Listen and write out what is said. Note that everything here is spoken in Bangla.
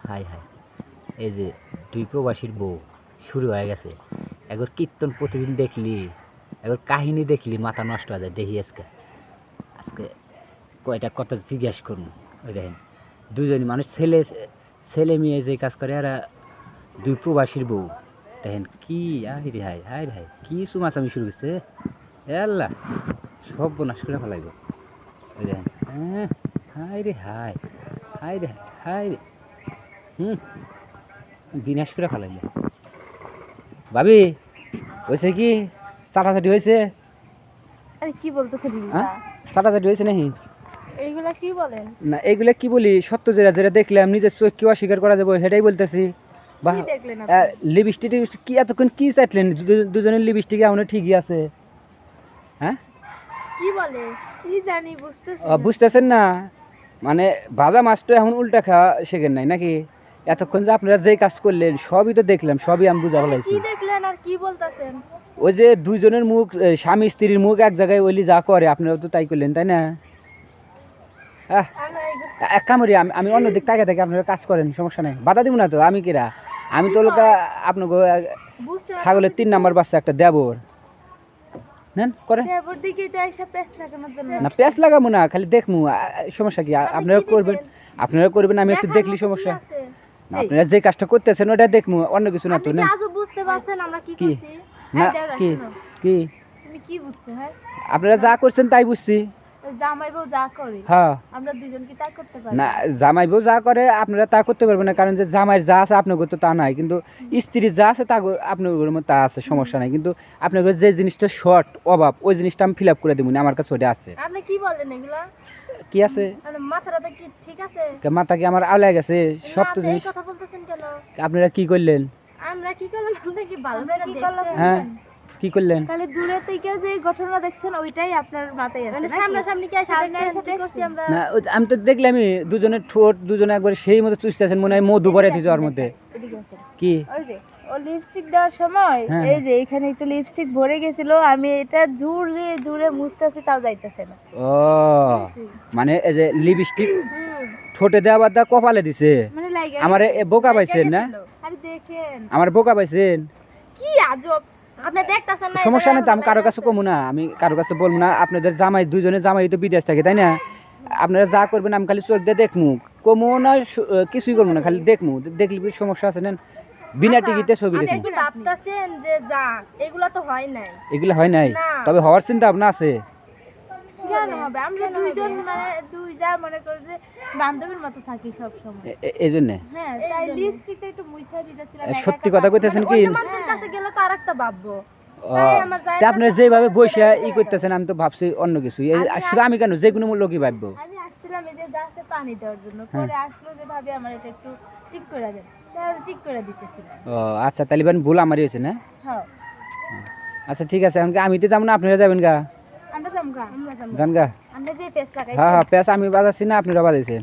হাই হাই, এই যে দুই প্রবাসীর বউ শুরু হয়ে গেছে। একবার কীর্তন প্রতিদিন দেখলি, একবার কাহিনী দেখলি, মাথা নষ্ট হয়ে যায়। দেখি আজকে আজকে কয়টা কথা জিজ্ঞাসা করুন। ওই দেখেন দুজনই মানুষ, ছেলে ছেলে মেয়ে যে কাজ করে, আর দুই প্রবাসীর বউ দেখেন কি হাই রে হাই, হাই রে হাই, কি চুমাচামি শুরু করছে। আল্লাহ, সব বোনাশ করে ফেলাইব। ওই দেখেন, হ্যাঁ, হাই রে হাই, হাই রে হাই রে, বিনাশ করে ফেলাইলে। ভাবি হয়েছে কি, চাটাচাটি হয়েছে? আরে কি বলতেছেন হ্যাঁ, চাটাচাটি হয়েছে নাকি? এইগুলা কি বলেন? না, এইগুলা কি বলি, সত্য যেটা যেটা দেখলাম, নিজের চোখ কি অস্বীকার করা যাবে, সেটাই বলতেছি। বা কি দেখলেন আপনি? লিপস্টিক কি এতক্ষণ কি চাটলেন? দুজনের লিপস্টিক এমন ঠিকই আছে। হ্যাঁ, কি বলে কি জানি বুঝতেছি না। বুঝতেছেন না? মানে ভাজা মাছ তো এখন উল্টা খাওয়া শেখেন নাই নাকি? এতক্ষণ যে আপনারা যে কাজ করলেন সবই তো দেখলাম, সবই আমি বুঝা আরে ফেলাইছি। কি দেখলেন আর কি বলতেছেন? ওই যে দুইজনের মুখ, স্বামী স্ত্রীর মুখ এক জায়গায় ওইলি যা করে, আপনারাও তো তাই করলেন, তাই না? আমরা এগুলো এক কামড়ি, আমি অন্য দিক তাকে থেকে আপনারা কাজ করেন, সমস্যা নাই, বাধা দিব না তো। আমি কিরা, আমি তো লোক আপনাকে বুঝতে ছাগলের 3 নাম্বার বাচ্চা একটা দেবর নেন করে দেবর দিকে তো এসে পেছ লাগানোর জন্য না। পেঁচ লাগাবো না, খালি দেখমু, সমস্যা কি? আপনি আপনারা কি করবেন, দেখবেন? আপনারা করবেন, আমি একটু দেখার দেখলি মতো কি সমস্যা আছে? না। আপনারা যে কাজটা করতেছেন ওটা দেখমু, অন্য কিছু না তো। আপনি কি নেন। আজও বুঝতে পারছেন আমরা কি কি? করছি? না, এই দেওরা, কি শোনো, কি তুমি কি বুঝছো? হ্যাঁ, আপনারা যা করছেন তাই বুঝছি। ওই জামাই বউ যা করে হ্যাঁ, আমরা দুজন কি তা করতে পারি? না, জামাই বউ যা করে আপনারা তা করতে পারবেন না, কারণ যে জামাইয়ের যা আছে আপনার তো তা নাই, কিন্তু স্ত্রীর যা আছে তা আপনার মধ্যে তা আছে, সমস্যা নাই। কিন্তু আপনার যে জিনিসটা শর্ট অভাব, ওই জিনিসটা আমি ফিল আপ করে দেবো না, আমার কাছে ওটা আছে। আপনি কি বলেন এগুলা? কি আছে? মানে মাথাটা কি ঠিক আছে? মাথা কি আমার আওলায় গেছে? সব না, তো আপনি এই জিনিস কথা বলতেছেন কেন? আপনারা কি করলেন? আমরা কি করলাম? আপনি কি ভালো করে দেখছেন? হ্যাঁ, কি করলেন? তাহলে দূরে থেকে যে ঘটনা দেখছেন ওইটাই আপনার মাথায় আছে, মানে সামনাসামনি কি এসে দেখছেন কি করছি আমরা? না, আমি তো দেখলামই দুজনের ঠোঁট দুজনে একবার সেই মতো চুষতেছেন, মনে হয় মধু ভরে দিয়েছে ওর মধ্যে। এদিকে আসেন। কি? ওই যে ও লিপস্টিক দেওয়ার সময় হ্যাঁ, এই যে এখানে একটু লিপস্টিক ভরে গেছিল, আমি এটা জুড়ে জুড়ে মুছতেছি তাও যাইতেছে না। ও মানে এই যে লিপস্টিক হুম, ঠোঁটে দেওয়া বাদ দেওয়া কপালে দিছে। মানে লাইগা আমার বোকা লাইগা পাইছেন না? গেছিল। আরে দেখেন আমার বোকা পাইছেন। কি আজব, আপনি দেখতাছেন না? সমস্যা নেই তো, আমি কারো কাছে কমু না, আমি কারো কাছে বলবো না। আপনাদের জামাই, দুজনে জামাই তো বিদেশ থাকে, তাই না? আপনারা যা করবেন আমি খালি চোখ দিয়ে দেখমু, কমু না, কিছুই করবো না, খালি দেখমু। দেখলি কি সমস্যা আছে? নেন, বিনা টিকিটে ছবি আপনি দেখমু। কি ভাবতাছেন যে যা এগুলা তো হয় নাই? এগুলো হয় নাই, না। তবে হওয়ার চিন্তা ভাবনা আছে। কেন হবে? আমরা দুইজন মানে দুই যা মনে করি যে বান্ধবীর মতো থাকি সব সময়। এই জন্যে হ্যাঁ, তাই লিপস্টিকটা একটু মুইছা দিতেছিলাম। সত্যি কথা কইতেছেন কি? অন্য মানুষের কাছে গেলে তো আরেকটা ভাববো। তাই আমার যায় তা আপনারা যেভাবে বসে ই করতেছেন, আমি তো ভাবছি অন্য কিছু। শুধু আমি কেন, যে কোনো লোকই ভাববো। আমি আসছিলাম এই যে গাছে পানি দেওয়ার জন্য, পরে আসলো যে ভাবি আমার এটা একটু ঠিক করে দেন, তাই ওরা ঠিক করে দিতেছিল। ও আচ্ছা, তাহলে ভুল আমারই হয়েছে না? হ্যাঁ, আচ্ছা ঠিক আছে, এখন আমি তো যাবো না, আপনারা যাবেন গা? আমরা যামগা, আমরা যামগা। যান গা। আমরা যে পেছ লাগাইছি। হ্যাঁ হ্যাঁ, পেঁচ আমি বাজাচ্ছি না, আপনারা বাজাইছেন।